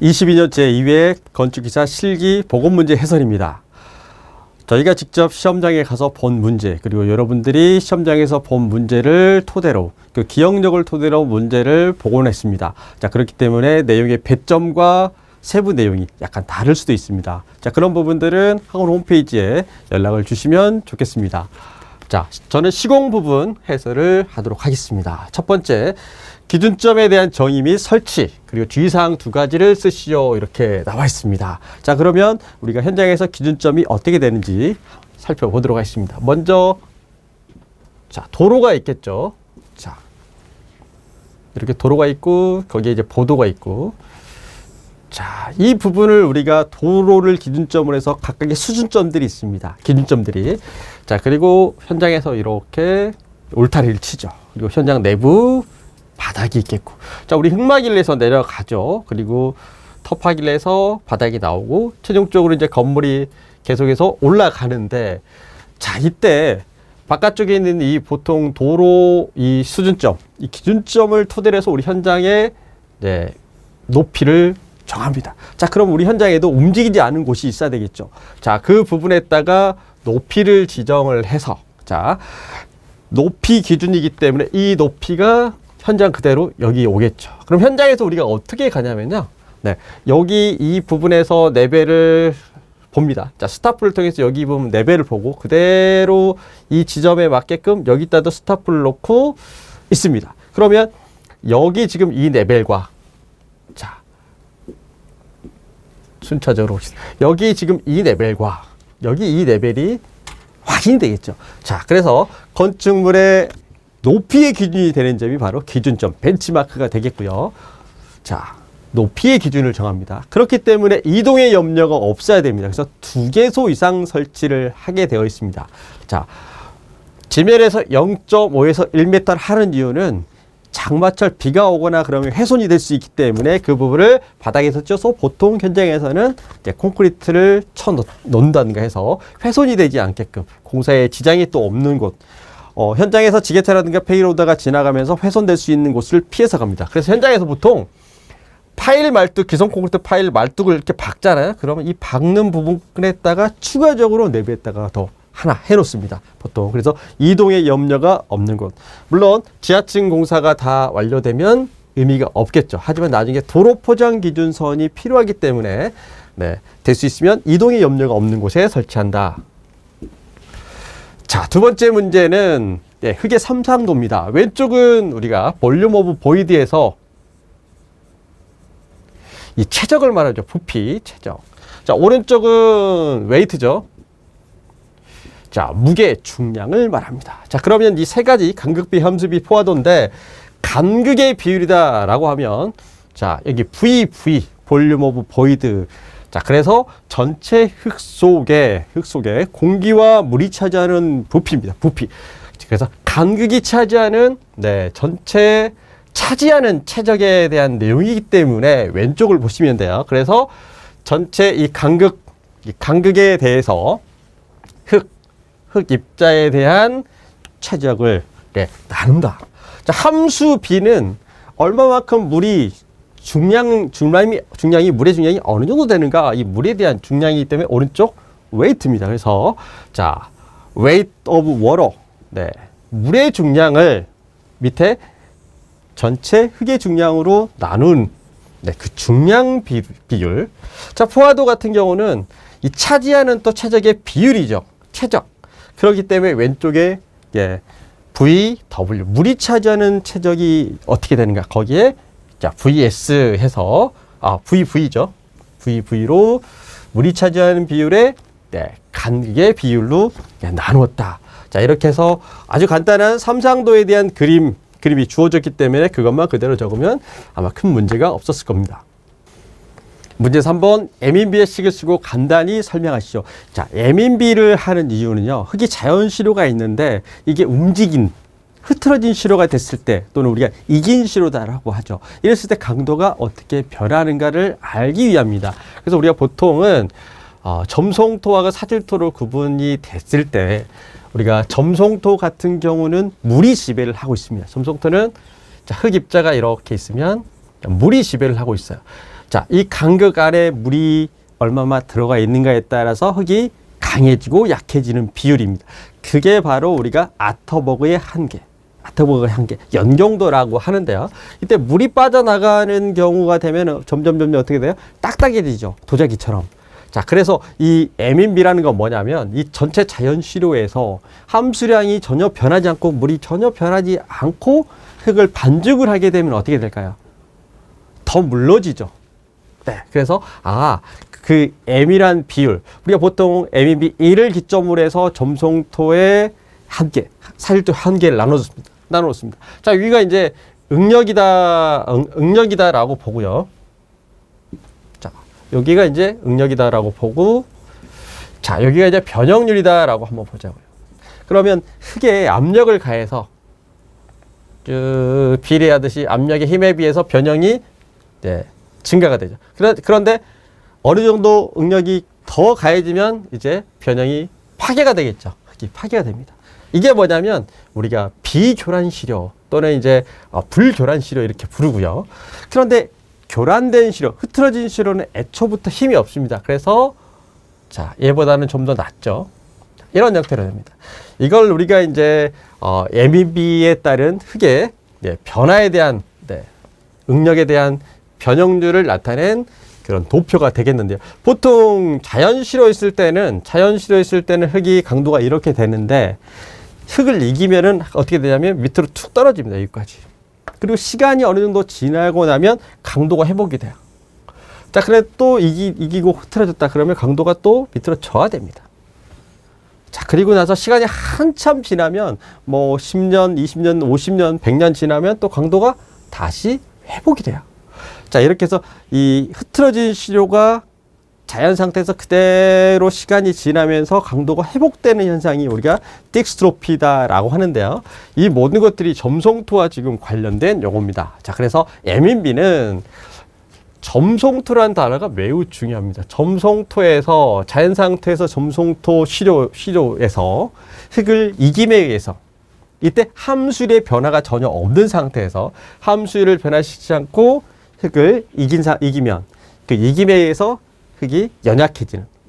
22년 제2회 건축기사 실기 보건문제 해설입니다. 저희가 직접 시험장에 가서 본 문제, 그리고 여러분들이 시험장에서 본 문제를 토대로, 그 기억력을 토대로 문제를 복원했습니다. 자, 그렇기 때문에 내용의 배점과 세부 내용이 약간 다를 수도 있습니다. 자, 그런 부분들은 학원 홈페이지에 연락을 주시면 좋겠습니다. 자, 저는 시공 부분 해설을 하도록 하겠습니다. 첫 번째, 기준점에 대한 정의 및 설치, 그리고 주의사항 두 가지를 쓰시오, 이렇게 나와 있습니다. 자, 그러면 우리가 현장에서 기준점이 어떻게 되는지 살펴보도록 하겠습니다. 먼저, 자, 도로가 있겠죠. 자, 이렇게 도로가 있고, 거기에 이제 보도가 있고, 자, 이 부분을 우리가 도로를 기준점으로 해서 각각의 수준점들이 있습니다. 기준점들이. 자, 그리고 현장에서 이렇게 울타리를 치죠. 그리고 현장 내부 바닥이 있겠고. 자, 우리 흙막일에서 내려가죠. 그리고 터파길에서 바닥이 나오고, 최종적으로 이제 건물이 계속해서 올라가는데, 자, 이때 바깥쪽에 있는 이 보통 도로 이 수준점, 이 기준점을 토대로 해서 우리 현장의 높이를 정합니다. 자, 그럼 우리 현장에도 움직이지 않은 곳이 있어야 되겠죠. 자, 그 부분에다가 높이를 지정을 해서, 자, 높이 기준이기 때문에 이 높이가 현장 그대로 여기 오겠죠. 그럼 현장에서 우리가 어떻게 가냐면요. 네, 여기 이 부분에서 레벨을 봅니다. 자, 스타프를 통해서 여기 보면 레벨을 보고 그대로 이 지점에 맞게끔 여기다도 스타프를 놓고 있습니다. 그러면 여기 지금 이 레벨과, 자, 순차적으로 여기 지금 이 레벨과 여기 이 레벨이 확인이 되겠죠. 자, 그래서 건축물의 높이의 기준이 되는 점이 바로 기준점, 벤치마크가 되겠고요. 자, 높이의 기준을 정합니다. 그렇기 때문에 이동의 염려가 없어야 됩니다. 그래서 2개소 이상 설치를 하게 되어 있습니다. 자, 지면에서 0.5에서 1m를 하는 이유는 장마철 비가 오거나 그러면 훼손이 될 수 있기 때문에 그 부분을 바닥에서 쪄서 보통 현장에서는 이제 콘크리트를 쳐 놓는다든가 해서 훼손이 되지 않게끔 공사에 지장이 또 없는 곳, 현장에서 지게차라든가 페이로더가 지나가면서 훼손될 수 있는 곳을 피해서 갑니다. 그래서 현장에서 보통 파일 말뚝, 기성 콘크리트 파일 말뚝을 이렇게 박잖아요. 그러면 이 박는 부분에다가 추가적으로 내부에다가 더 하나 해놓습니다. 보통. 그래서 이동의 염려가 없는 곳. 물론 지하층 공사가 다 완료되면 의미가 없겠죠. 하지만 나중에 도로 포장 기준선이 필요하기 때문에 될 수 있으면 이동의 염려가 없는 곳에 설치한다. 자, 두 번째 문제는 흙의 삼상도입니다. 왼쪽은 우리가 볼륨 오브 보이드에서 이 최적을 말하죠. 부피, 최적. 자, 오른쪽은 웨이트죠. 자, 무게, 중량을 말합니다. 자, 그러면 이 세 가지 간극비, 함수비, 포화도인데 간극의 비율이다라고 하면, 자, 여기 V, 볼륨 오브 보이드. 자, 그래서 전체 흙 속에 공기와 물이 차지하는 부피입니다. 부피. 그래서 간극이 차지하는 전체 차지하는 최적에 대한 내용이기 때문에 왼쪽을 보시면 돼요. 그래서 전체 이 간극에 대해서 흙 입자에 대한 최적을 나눈다. 자, 함수 B는 얼마만큼 물이 중량이 물의 중량이 어느 정도 되는가, 이 물에 대한 중량이기 때문에 오른쪽 웨이트입니다. 그래서 자, weight of water, 물의 중량을 밑에 전체 흙의 중량으로 나눈 그 중량 비율. 자, 포화도 같은 경우는 이 차지하는 또 최적의 비율이죠. 최적. 그렇기 때문에 왼쪽에 V, W, 물이 차지하는 최적이 어떻게 되는가? 거기에 자, VS 해서 VV죠. VV로 물이 차지하는 비율의 간극의 비율로 나누었다. 자, 이렇게 해서 아주 간단한 삼상도에 대한 그림이 주어졌기 때문에 그것만 그대로 적으면 아마 큰 문제가 없었을 겁니다. 문제 3번, M인B의 식을 쓰고 간단히 설명하시죠. 자, M인B를 하는 이유는요, 흙이 자연 시료가 있는데 이게 흐트러진 시료가 됐을 때, 또는 우리가 이긴 시료다라고 하죠. 이랬을 때 강도가 어떻게 변하는가를 알기 위함입니다. 그래서 우리가 보통은 점송토하고 사질토로 구분이 됐을 때, 우리가 점송토 같은 경우는 물이 지배를 하고 있습니다. 점송토는 흙 입자가 이렇게 있으면 물이 지배를 하고 있어요. 자, 이 간극 안에 물이 얼마만 들어가 있는가에 따라서 흙이 강해지고 약해지는 비율입니다. 그게 바로 우리가 아터버그의 한계, 연경도라고 하는데요. 이때 물이 빠져나가는 경우가 되면 점점 어떻게 돼요? 딱딱해지죠. 도자기처럼. 자, 그래서 이 MNB라는 건 뭐냐면 이 전체 자연 시료에서 함수량이 전혀 변하지 않고 물이 전혀 변하지 않고 흙을 반죽을 하게 되면 어떻게 될까요? 더 물러지죠. 네. 그래서 그 M이란 비율, 우리가 보통 MNB 1을 기점으로 해서 점성토의 한계, 사실도 한계를 나눴습니다. 자, 여기가 이제 응력이다라고 보고요. 자, 여기가 이제 응력이다라고 보고, 자, 여기가 이제 변형률이다라고 한번 보자고요. 그러면 흙에 압력을 가해서 쭉 비례하듯이 압력의 힘에 비해서 변형이 증가가 되죠. 그런데 어느 정도 응력이 더 가해지면 이제 변형이 파괴가 되겠죠. 흙이 파괴가 됩니다. 이게 뭐냐면 우리가 비교란 시료 또는 이제 불교란 시료 이렇게 부르고요. 그런데 교란된 시료, 흐트러진 시료는 애초부터 힘이 없습니다. 그래서 자, 얘보다는 좀 더 낫죠. 이런 형태로 됩니다. 이걸 우리가 이제 MEB에 따른 흙의 변화에 대한 응력에 대한 변형률을 나타낸 그런 도표가 되겠는데요. 보통 자연시로 있을 때는 흙이 강도가 이렇게 되는데 흙을 이기면은 어떻게 되냐면 밑으로 툭 떨어집니다. 여기까지. 그리고 시간이 어느 정도 지나고 나면 강도가 회복이 돼요. 자, 그래 또 이기고 흐트러졌다 그러면 강도가 또 밑으로 저하됩니다. 자, 그리고 나서 시간이 한참 지나면 뭐 10년, 20년, 50년, 100년 지나면 또 강도가 다시 회복이 돼요. 자, 이렇게 해서 이 흐트러진 시료가 자연 상태에서 그대로 시간이 지나면서 강도가 회복되는 현상이 우리가 딕스트로피다라고 하는데요. 이 모든 것들이 점성토와 지금 관련된 용어입니다. 자, 그래서 MNB는 점성토라는 단어가 매우 중요합니다. 점성토에서 자연 상태에서 점성토 시료에서 흙을 이김에 의해서 이때 함수의 변화가 전혀 없는 상태에서 함수를 변화시키지 않고 흙을 이기면 그 이김에 의해서 흙이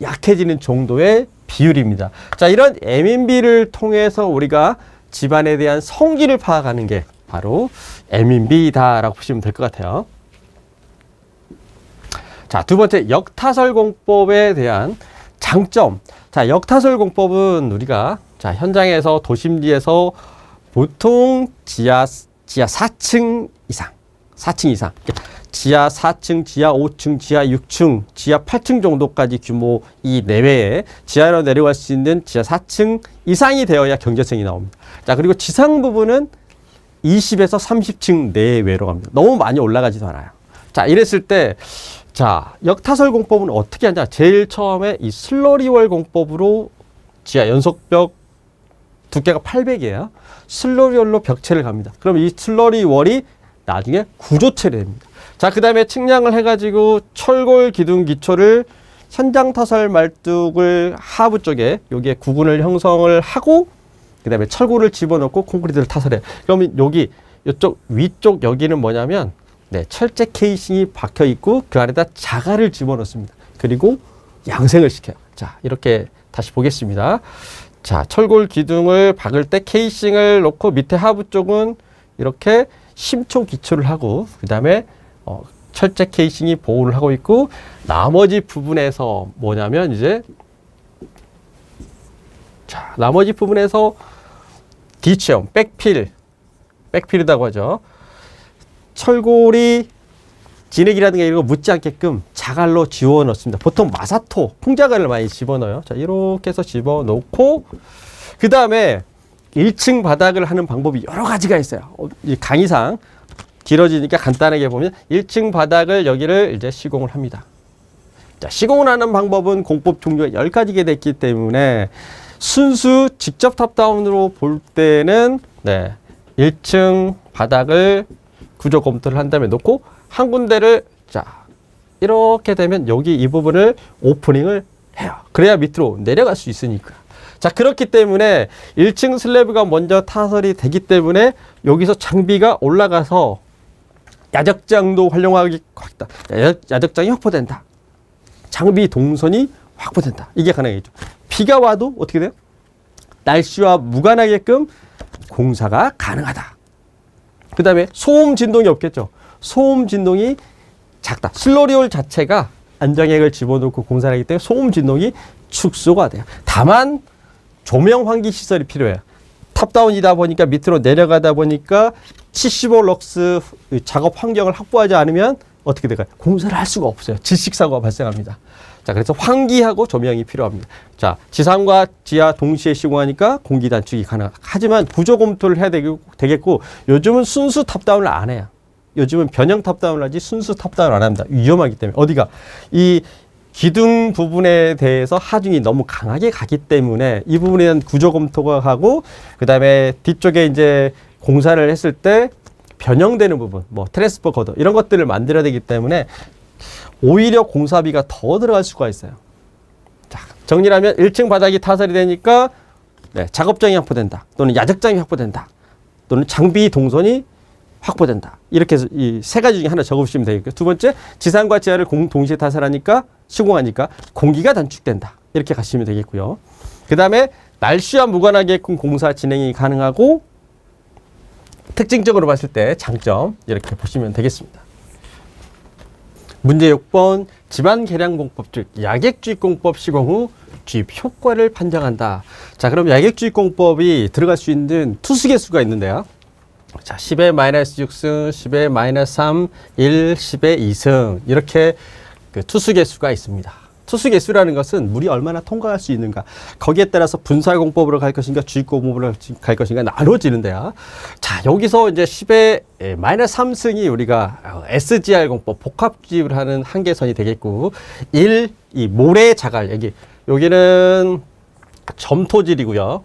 약해지는 정도의 비율입니다. 자, 이런 MNB를 통해서 우리가 집안에 대한 성질을 파악하는 게 바로 MNB다라고 보시면 될 것 같아요. 자, 두 번째 역타설 공법에 대한 장점. 자, 역타설 공법은 우리가 현장에서 도심지에서 보통 지하 4층 이상, 지하 4층, 지하 5층, 지하 6층, 지하 8층 정도까지 규모 이 내외에 지하로 내려갈 수 있는 지하 4층 이상이 되어야 경제성이 나옵니다. 자, 그리고 지상 부분은 20에서 30층 내외로 갑니다. 너무 많이 올라가지도 않아요. 자, 이랬을 때, 자, 역타설 공법은 어떻게 하냐. 제일 처음에 이 슬러리월 공법으로 지하 연속벽 두께가 800이에요. 슬러리월로 벽체를 갑니다. 그럼 이 슬러리월이 나중에 구조체를 됩니다. 자, 그 다음에 측량을 해가지고 철골 기둥 기초를 현장 타설 말뚝을 하부 쪽에 여기에 구근을 형성을 하고 그 다음에 철골을 집어넣고 콘크리트를 타설해요. 그러면 여기 이쪽 위쪽 여기는 뭐냐면 철제 케이싱이 박혀 있고 그 안에다 자갈을 집어넣습니다. 그리고 양생을 시켜요. 자, 이렇게 다시 보겠습니다. 자, 철골 기둥을 박을 때 케이싱을 놓고 밑에 하부 쪽은 이렇게 심초 기초를 하고 그 다음에 철제 케이싱이 보호를 하고 있고 나머지 부분에서 뭐냐면 이제 자, 나머지 부분에서 D체형, 백필이라고 하죠. 철골이 진흙이라든가 이런 거 묻지 않게끔 자갈로 지워 넣습니다. 보통 마사토, 콩자갈을 많이 집어넣어요. 자, 이렇게 해서 집어넣고 그 다음에 1층 바닥을 하는 방법이 여러 가지가 있어요. 이 강의상 길어지니까 간단하게 보면 1층 바닥을 여기를 이제 시공을 합니다. 자, 시공을 하는 방법은 공법 종류가 10가지가 됐기 때문에 순수 직접 탑다운으로 볼 때는 1층 바닥을 구조 검토를 한 다음에 놓고 한 군데를 자, 이렇게 되면 여기 이 부분을 오프닝을 해요. 그래야 밑으로 내려갈 수 있으니까. 자, 그렇기 때문에 1층 슬래브가 먼저 타설이 되기 때문에 여기서 장비가 올라가서 야적장도 활용하기 하겠다. 야적장이 확보된다. 장비 동선이 확보된다. 이게 가능하겠죠. 비가 와도 어떻게 돼요? 날씨와 무관하게끔 공사가 가능하다. 그 다음에 소음 진동이 없겠죠. 소음 진동이 작다. 슬로리올 자체가 안정액을 집어넣고 공사를 하기 때문에 소음 진동이 축소가 돼요. 다만 조명 환기 시설이 필요해요. 탑다운이다 보니까 밑으로 내려가다 보니까 75럭스 작업 환경을 확보하지 않으면 어떻게 될까요? 공사를 할 수가 없어요. 질식사고가 발생합니다. 자, 그래서 환기하고 조명이 필요합니다. 자, 지상과 지하 동시에 시공하니까 공기 단축이 가능하다. 하지만 구조 검토를 해야 되겠고, 요즘은 순수 탑다운을 안 해요. 요즘은 변형 탑다운을 하지 순수 탑다운을 안 합니다. 위험하기 때문에. 어디가? 이 기둥 부분에 대해서 하중이 너무 강하게 가기 때문에 이 부분에 대한 구조 검토가 하고, 그 다음에 뒤쪽에 이제 공사를 했을 때 변형되는 부분, 뭐 트랜스퍼 거드 이런 것들을 만들어야 되기 때문에 오히려 공사비가 더 들어갈 수가 있어요. 자, 정리하면 1층 바닥이 타설이 되니까 네, 작업장이 확보된다. 또는 야적장이 확보된다. 또는 장비 동선이 확보된다. 이렇게 해서 이 세 가지 중에 하나 적으시면 되겠고요. 두 번째, 지상과 지하를 동시에 타설하니까 시공하니까 공기가 단축된다. 이렇게 가시면 되겠고요. 그 다음에 날씨와 무관하게끔 공사 진행이 가능하고 특징적으로 봤을 때 장점 이렇게 보시면 되겠습니다. 문제 6번 집안 계량공법 즉 야객주입공법 시공 후 주입 효과를 판정한다. 자, 그럼 야객주입공법이 들어갈 수 있는 투수 개수가 있는데요. 자, 10의 마이너스 6승, 10의 마이너스 3, 1, 10의 2승 이렇게 그 투수 개수가 있습니다. 투수 개수라는 것은 물이 얼마나 통과할 수 있는가 거기에 따라서 분사공법으로 갈 것인가 주입공법으로 갈 것인가 나눠지는데요. 자, 여기서 이제 10의 마이너스 3승이 우리가 SGR 공법 복합주입을 하는 한계선이 되겠고 1, 이 모래 자갈 여기는 점토질이고요.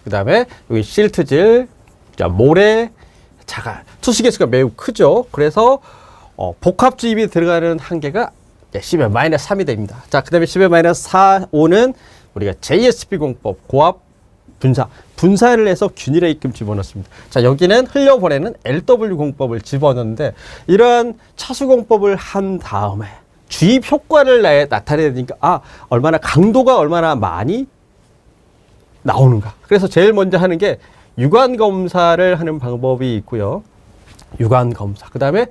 그 다음에 여기 실트질, 자, 모래 자갈 투수 개수가 매우 크죠. 그래서 복합주입이 들어가는 한계가 10의 마이너스 3이 됩니다. 자, 그 다음에 10의 마이너스 4, 5는 우리가 JSP 공법, 고압 분사를 해서 균일에 있게끔 집어넣습니다. 자, 여기는 흘려보내는 LW 공법을 집어넣는데 이러한 차수 공법을 한 다음에 주입 효과를 나타내야 되니까 얼마나 강도가 얼마나 많이 나오는가. 그래서 제일 먼저 하는 게 유관 검사를 하는 방법이 있고요. 유관 검사. 그 다음에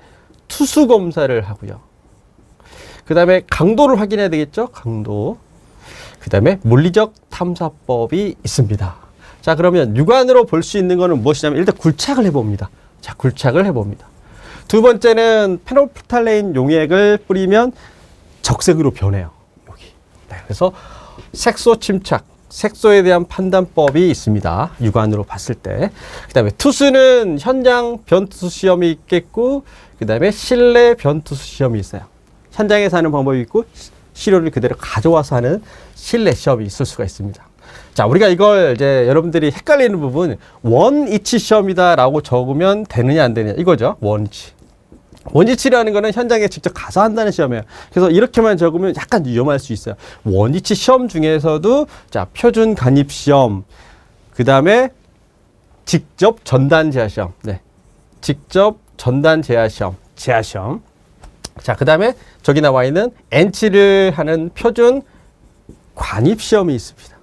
투수 검사를 하고요. 그 다음에 강도를 확인해야 되겠죠? 강도. 그 다음에 물리적 탐사법이 있습니다. 자, 그러면 육안으로 볼 수 있는 거는 무엇이냐면 일단 굴착을 해봅니다. 자, 굴착을 해봅니다. 두 번째는 페놀프탈레인 용액을 뿌리면 적색으로 변해요. 여기. 네, 그래서 색소 침착, 색소에 대한 판단법이 있습니다. 육안으로 봤을 때. 그 다음에 투수는 현장 변투수 시험이 있겠고, 그 다음에 실내 변투수 시험이 있어요. 현장에서 하는 방법이 있고 시료를 그대로 가져와서 하는 실내 시험이 있을 수가 있습니다. 자, 우리가 이걸 이제 여러분들이 헷갈리는 부분 원위치 시험이다라고 적으면 되느냐 안 되느냐 이거죠. 원위치. 원위치라는 거는 현장에 직접 가서 한다는 시험이에요. 그래서 이렇게만 적으면 약간 위험할 수 있어요. 원위치 시험 중에서도 자, 표준 간입 시험, 그 다음에 직접 전단 제하 시험, 네, 직접 전단 제하 시험, 제하 시험. 자, 그 다음에 저기 나와 있는 엔치를 하는 표준 관입시험이 있습니다.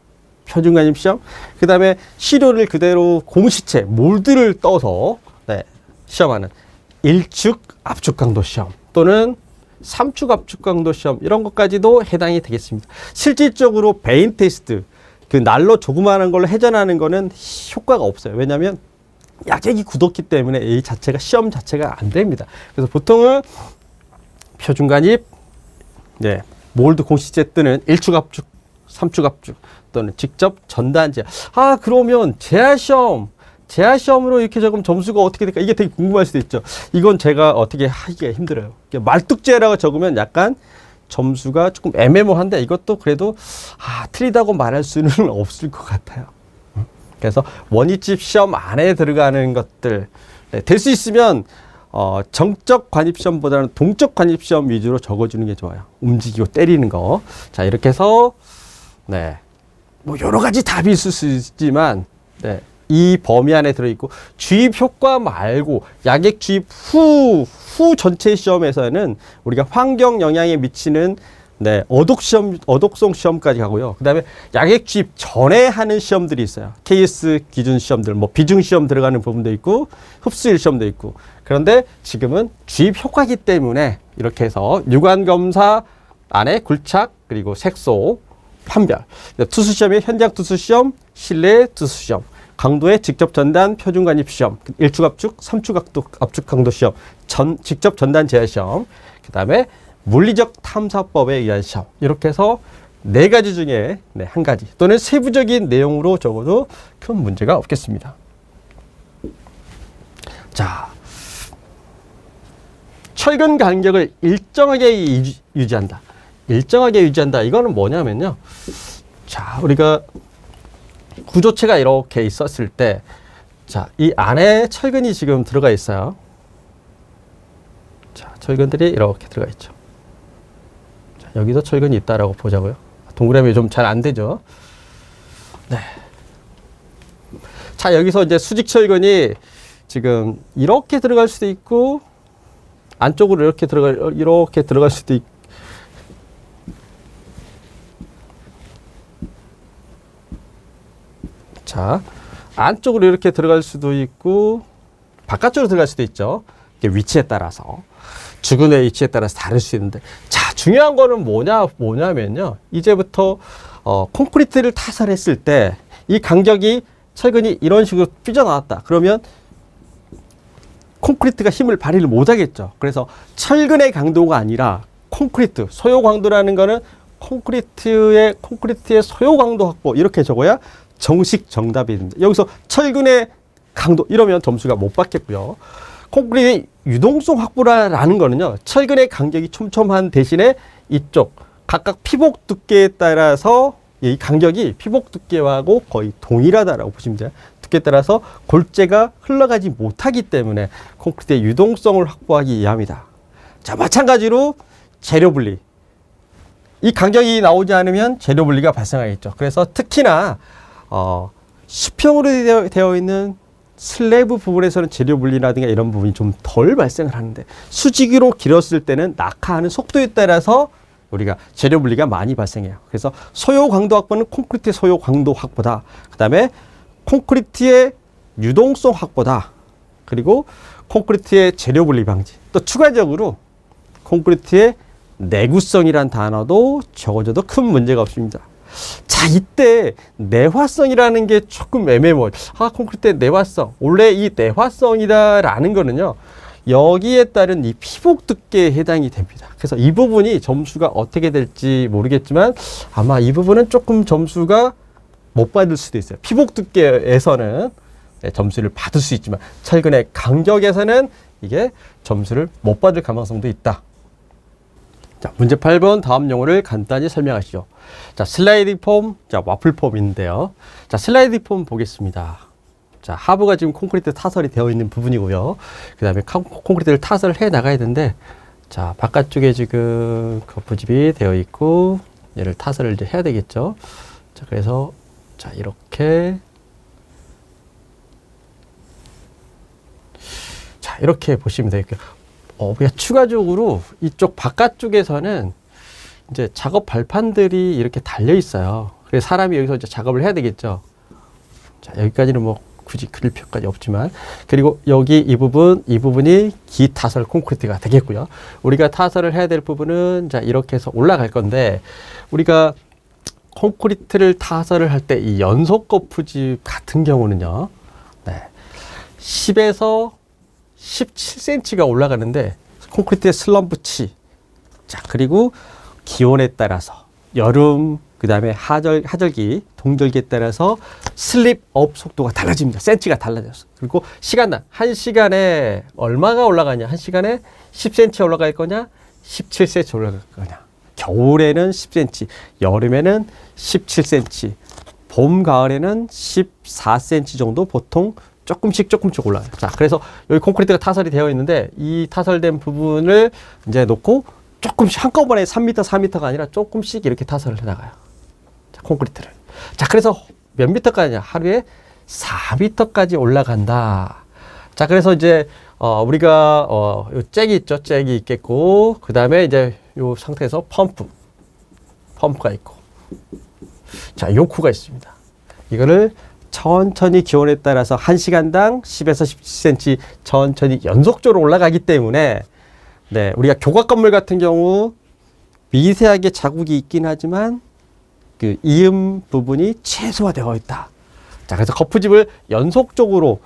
표준 관입시험. 그 다음에 시료를 그대로 공시체, 몰드를 떠서 네, 시험하는 1축 압축 강도 시험 또는 3축 압축 강도 시험 이런 것까지도 해당이 되겠습니다. 실질적으로 베인 테스트, 그 날로 조그마한 걸로 회전하는 거는 효과가 없어요. 왜냐하면 야객이 굳었기 때문에 이 자체가 시험 자체가 안 됩니다. 그래서 보통은 표준 간입, 네, 몰드 공시제 뜨는 1축 압축, 3축 압축 또는 직접 전단 제하. 그러면 제하시험으로 이렇게 적으면 점수가 어떻게 될까? 이게 되게 궁금할 수도 있죠. 이건 제가 어떻게 하기가 힘들어요. 말뚝제라고 적으면 약간 점수가 조금 애매모호한데 이것도 그래도 틀리다고 말할 수는 없을 것 같아요. 그래서 원위치 시험 안에 들어가는 것들 네, 될 수 있으면 정적 관입시험보다는 동적 관입시험 위주로 적어주는 게 좋아요. 움직이고 때리는 거. 자, 이렇게 해서, 네. 뭐, 여러 가지 답이 있을 수 있지만, 네. 이 범위 안에 들어있고, 주입 효과 말고 약액 주입 후 전체 시험에서는 우리가 환경 영향에 미치는 어독성 시험까지 가고요. 그 다음에 약액 주입 전에 하는 시험들이 있어요. KS 기준 시험들, 뭐 비중 시험 들어가는 부분도 있고, 흡수율 시험도 있고. 그런데 지금은 주입 효과이기 때문에 이렇게 해서 유관 검사 안에 굴착, 그리고 색소, 판별. 투수 시험이 현장 투수 시험, 실내 투수 시험, 강도의 직접 전단 표준 관입 시험, 1축 압축, 3축 압축 강도 시험, 직접 전단 제어 시험, 그 다음에 물리적 탐사법에 의한 시험. 이렇게 해서 4가지 중에 1가지 또는 세부적인 내용으로 적어도 큰 문제가 없겠습니다. 자, 철근 간격을 일정하게 유지한다. 일정하게 유지한다. 이거는 뭐냐면요. 자, 우리가 구조체가 이렇게 있었을 때, 자, 이 안에 철근이 지금 들어가 있어요. 자, 철근들이 이렇게 들어가 있죠. 자, 여기도 철근이 있다라고 보자고요. 동그라미 좀 잘 안 되죠. 네. 자, 여기서 이제 수직 철근이 지금 이렇게 들어갈 수도 있고, 안쪽으로 이렇게 들어갈 수도 있고, 자, 안쪽으로 이렇게 들어갈 수도 있고, 바깥쪽으로 들어갈 수도 있죠. 이게 위치에 따라서. 주근의 위치에 따라서 다를 수 있는데. 자, 중요한 거는 뭐냐면요. 이제부터, 콘크리트를 타설했을 때, 이 간격이, 철근이 이런 식으로 삐져나왔다. 그러면, 콘크리트가 힘을 발휘를 못 하겠죠. 그래서, 철근의 강도가 아니라, 콘크리트, 소요 강도라는 거는, 콘크리트의 소요 강도 확보, 이렇게 적어야, 정식 정답이 됩니다. 여기서 철근의 강도 이러면 점수가 못 받겠고요. 콘크리트의 유동성 확보라는 거는요. 철근의 간격이 촘촘한 대신에 이쪽 각각 피복 두께에 따라서 이 간격이 피복 두께하고 거의 동일하다라고 보시면 돼요. 두께에 따라서 골재가 흘러가지 못하기 때문에 콘크리트의 유동성을 확보하기 위함이다. 자, 마찬가지로 재료 분리. 이 간격이 나오지 않으면 재료 분리가 발생하겠죠. 그래서 특히나 수평으로 되어 있는 슬래브 부분에서는 재료 분리라든가 이런 부분이 좀 덜 발생을 하는데, 수직으로 길었을 때는 낙하하는 속도에 따라서 우리가 재료 분리가 많이 발생해요. 그래서 소요 강도 확보는 콘크리트의 소요 강도 확보다. 그 다음에 콘크리트의 유동성 확보다. 그리고 콘크리트의 재료 분리 방지. 또 추가적으로 콘크리트의 내구성이란 단어도 적어줘도 큰 문제가 없습니다. 자, 이때 내화성이라는 게 조금 애매모호해요. 콘크리트의 내화성. 원래 이 내화성이다라는 거는요, 여기에 따른 이 피복 두께에 해당이 됩니다. 그래서 이 부분이 점수가 어떻게 될지 모르겠지만 아마 이 부분은 조금 점수가 못 받을 수도 있어요. 피복 두께에서는 점수를 받을 수 있지만 철근의 간격에서는 이게 점수를 못 받을 가능성도 있다. 자, 문제 8번 다음 용어를 간단히 설명하시죠. 자, 슬라이딩 폼, 자, 와플 폼인데요. 자, 슬라이딩 폼 보겠습니다. 자, 하부가 지금 콘크리트 타설이 되어 있는 부분이고요. 그 다음에 콘크리트를 타설을 해 나가야 되는데, 자, 바깥쪽에 지금 거푸집이 되어 있고, 얘를 타설을 이제 해야 되겠죠. 자, 그래서, 자, 이렇게. 자, 이렇게 보시면 되겠고요. 우리가 추가적으로 이쪽 바깥쪽에서는 이제 작업 발판들이 이렇게 달려 있어요. 그래서 사람이 여기서 이제 작업을 해야 되겠죠. 자, 여기까지는 뭐 굳이 그릴 필요까지 없지만, 그리고 여기 이 부분이 기타설 콘크리트가 되겠고요. 우리가 타설을 해야 될 부분은 자, 이렇게 해서 올라갈 건데, 우리가 콘크리트를 타설을 할 때 이 연속 거푸집 같은 경우는요, 10에서 17cm가 올라가는데, 콘크리트의 슬럼프치, 자, 그리고 기온에 따라서 여름, 그 다음에 하절기, 동절기에 따라서 슬립업 속도가 달라집니다. 센치가 달라졌어. 그리고 시간당 1시간에 얼마가 올라가냐? 1시간에 10cm 올라갈 거냐? 17cm 올라갈 거냐? 겨울에는 10cm, 여름에는 17cm, 봄, 가을에는 14cm 정도 보통 조금씩 올라가요. 자, 그래서 여기 콘크리트가 타설이 되어 있는데, 이 타설된 부분을 이제 놓고 조금씩 한꺼번에 3m, 4m가 아니라 조금씩 이렇게 타설을 해 나가요. 자, 콘크리트를. 자, 그래서 몇 미터까지냐? 하루에 4m까지 올라간다. 자, 그래서 이제 우리가 요 잭이 있죠. 잭이 있겠고, 그 다음에 이제 요 상태에서 펌프가 있고, 자, 요크가 있습니다. 이거를 천천히 기온에 따라서 1시간당 10에서 17cm 천천히 연속적으로 올라가기 때문에, 네, 우리가 교각 건물 같은 경우 미세하게 자국이 있긴 하지만 그 이음 부분이 최소화되어 있다. 자, 그래서 거푸집을 연속적으로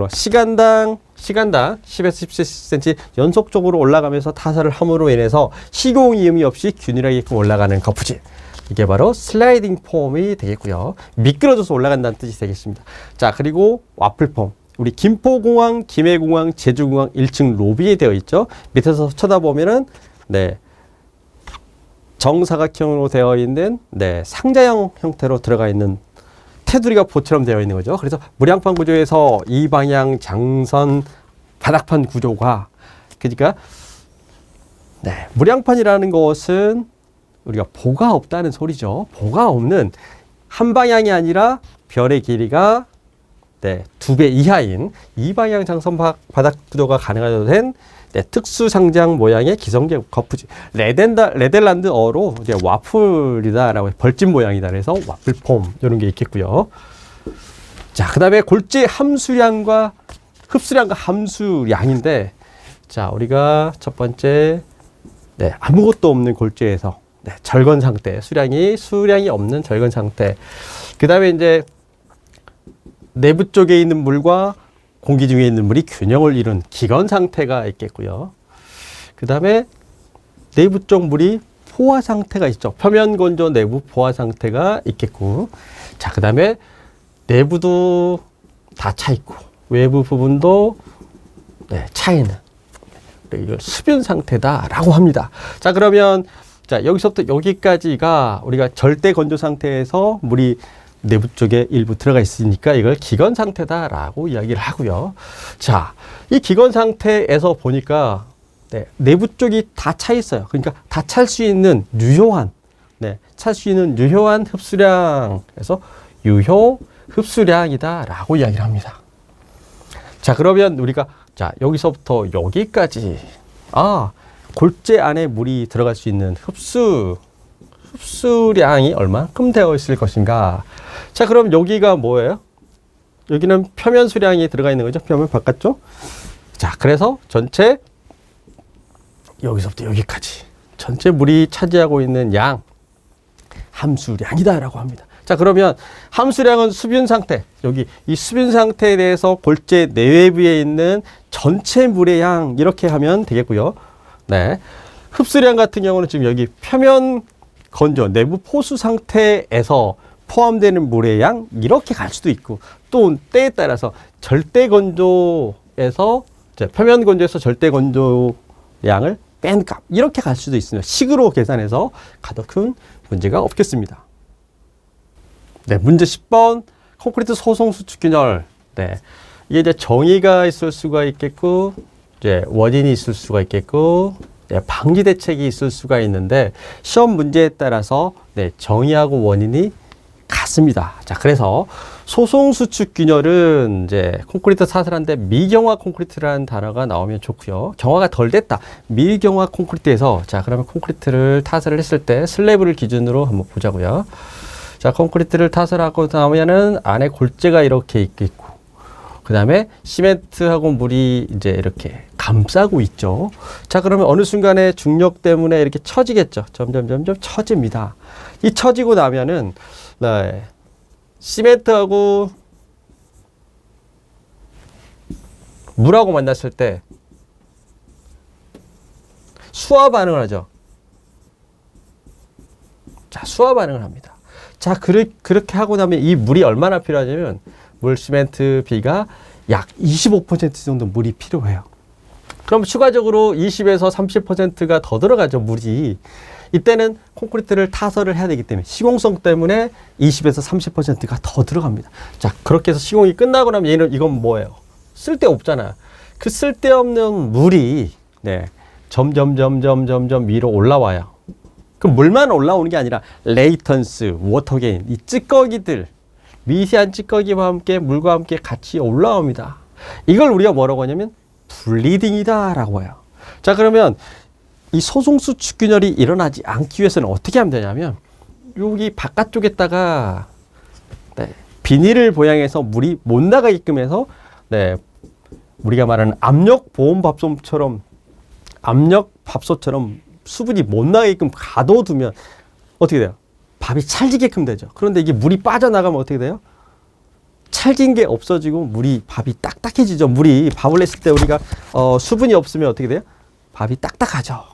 시간당 10에서 17cm 연속적으로 올라가면서 타설을 함으로 인해서 시공이음이 없이 균일하게 올라가는 거푸집. 이게 바로 슬라이딩 폼이 되겠고요. 미끄러져서 올라간다는 뜻이 되겠습니다. 자, 그리고 와플폼. 우리 김포공항, 김해공항, 제주공항 1층 로비에 되어 있죠. 밑에서 쳐다보면은, 네, 정사각형으로 되어 있는, 네, 상자형 형태로 들어가 있는 테두리가 보처럼 되어 있는 거죠. 그래서 무량판 구조에서 이 방향 장선 바닥판 구조가, 그러니까, 네, 무량판이라는 것은 우리가 보가 없다는 소리죠. 보가 없는 한 방향이 아니라 별의 길이가, 네, 2배 이하인 이 방향 장선 바닥 구조가 가능하게 된, 네, 특수 상장 모양의 기성계 거푸집. 네덜란드어로 이제 와플이다라고 벌집 모양이다. 그래서 와플폼 이런 게 있겠고요. 자, 그다음에 골재 함수량과 흡수량과 함수량인데, 자, 우리가 첫 번째, 네, 아무것도 없는 골재에서, 네, 절건 상태, 수량이 없는 절건 상태. 그다음에 이제 내부 쪽에 있는 물과 공기 중에 있는 물이 균형을 이룬 기건 상태가 있겠고요. 그 다음에 내부 쪽 물이 포화 상태가 있죠. 표면 건조 내부 포화 상태가 있겠고, 자, 그 다음에 내부도 다 차 있고 외부 부분도, 네, 차 있는, 이걸 수변 상태다라고 합니다. 자, 그러면 자, 여기서부터 여기까지가 우리가 절대 건조 상태에서 물이 내부 쪽에 일부 들어가 있으니까 이걸 기건 상태다라고 이야기를 하고요. 자, 이 기건 상태에서 보니까, 네, 내부 쪽이 다 차 있어요. 그러니까 다 찰 수 있는 유효한, 네, 찰 수 있는 유효한 흡수량에서 유효 흡수량이다라고 이야기를 합니다. 자, 그러면 우리가, 자, 여기서부터 여기까지, 골재 안에 물이 들어갈 수 있는 흡수량이 얼마큼 되어 있을 것인가. 자, 그럼 여기가 뭐예요? 여기는 표면 수량이 들어가 있는 거죠. 표면 바깥쪽. 자, 그래서 전체 여기서부터 여기까지 전체 물이 차지하고 있는 양, 함수량이다라고 합니다. 자, 그러면 함수량은 수분 상태, 여기 이 수분 상태에 대해서 골재 내외부에 있는 전체 물의 양, 이렇게 하면 되겠고요. 네, 흡수량 같은 경우는 지금 여기 표면 건조 내부 포수 상태에서 포함되는 물의 양, 이렇게 갈 수도 있고, 또 때에 따라서 절대 건조에서, 표면 건조에서 절대 건조 양을 뺀 값, 이렇게 갈 수도 있습니다. 식으로 계산해서 가도 큰 문제가 없겠습니다. 네, 문제 10번 콘크리트 소송 수축 균열. 네, 이게 이제 정의가 있을 수가 있겠고, 이제 원인이 있을 수가 있겠고, 네, 방지 대책이 있을 수가 있는데, 시험 문제에 따라서, 네, 정의하고 원인이 같습니다. 자, 그래서 소송 수축 균열은 이제 콘크리트 사슬한데 미경화 콘크리트라는 단어가 나오면 좋고요. 경화가 덜 됐다. 미경화 콘크리트에서, 자, 그러면 콘크리트를 타설을 했을 때 슬래브를 기준으로 한번 보자고요. 자, 콘크리트를 타설하고 나면은 안에 골재가 이렇게 있겠고, 그 다음에 시멘트하고 물이 이제 이렇게 감싸고 있죠. 자, 그러면 어느 순간에 중력 때문에 이렇게 처지겠죠. 점점 처집니다. 이 처지고 나면은, 네, 시멘트하고 물하고 만났을 때 수화 반응을 하죠. 자, 수화 반응을 합니다. 자, 그렇게 하고 나면 이 물이 얼마나 필요하냐면, 물 시멘트 비가 약 25% 정도 물이 필요해요. 그럼 추가적으로 20에서 30%가 더 들어가죠, 물이. 이때는 콘크리트를 타설을 해야 되기 때문에 시공성 때문에 20에서 30%가 더 들어갑니다. 자, 그렇게 해서 시공이 끝나고 나면 이건 뭐예요? 쓸데없잖아요. 그 쓸데없는 물이, 네, 점점 위로 올라와요. 그 물만 올라오는 게 아니라 레이턴스, 워터게인, 이 찌꺼기들, 미세한 찌꺼기와 함께 물과 함께 같이 올라옵니다. 이걸 우리가 뭐라고 하냐면 블리딩이다 라고 해요. 자, 그러면 이 소송수축균열이 일어나지 않기 위해서는 어떻게 하면 되냐면 여기 바깥쪽에다가 비닐을 보양해서 물이 못 나가게끔 해서 우리가 말하는 압력보온밥솥처럼 수분이 못 나가게끔 가둬두면 어떻게 돼요? 밥이 찰지게끔 되죠. 그런데 이게 물이 빠져나가면 어떻게 돼요? 찰진 게 없어지고 밥이 딱딱해지죠. 밥을 냈을 때 우리가 수분이 없으면 어떻게 돼요? 밥이 딱딱하죠.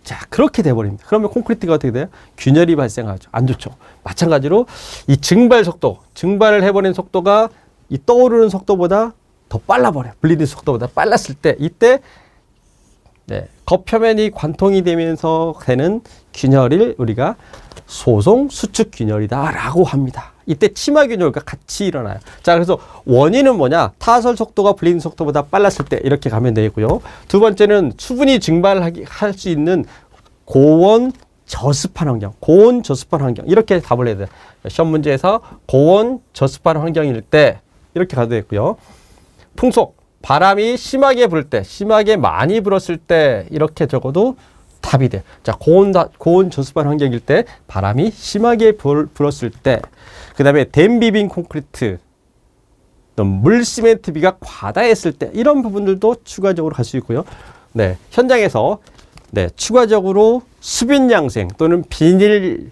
자, 그렇게 돼버립니다. 그러면 콘크리트가 어떻게 돼요? 균열이 발생하죠. 안 좋죠. 마찬가지로 이 증발을 해버리는 속도가 이 떠오르는 속도보다 더 빨라버려요. 블리딩 속도보다 빨랐을 때 이때 겉표면이 관통이 되면서 되는 균열을 우리가 소송 수축 균열이다 라고 합니다. 이때 치마 균열과 같이 일어나요. 자, 그래서 원인은 뭐냐? 타설 속도가 블리딩 속도보다 빨랐을 때 이렇게 가면 되고요. 두 번째는 수분이 증발할 수 있는 고온 저습한 환경, 고온 저습한 환경 이렇게 답을 해야 돼요. 시험 문제에서 고온 저습한 환경일 때 이렇게 가도 되고요. 풍속, 바람이 심하게 불 때, 심하게 많이 불었을 때 이렇게 적어도 답이 돼요. 자, 고온 저습한 환경일 때, 바람이 심하게 불었을 때, 그 다음에 댐비빙 콘크리트, 물 시멘트 비가 과다했을 때 이런 부분들도 추가적으로 갈 수 있고요. 현장에서 추가적으로 수빈 양생 또는 비닐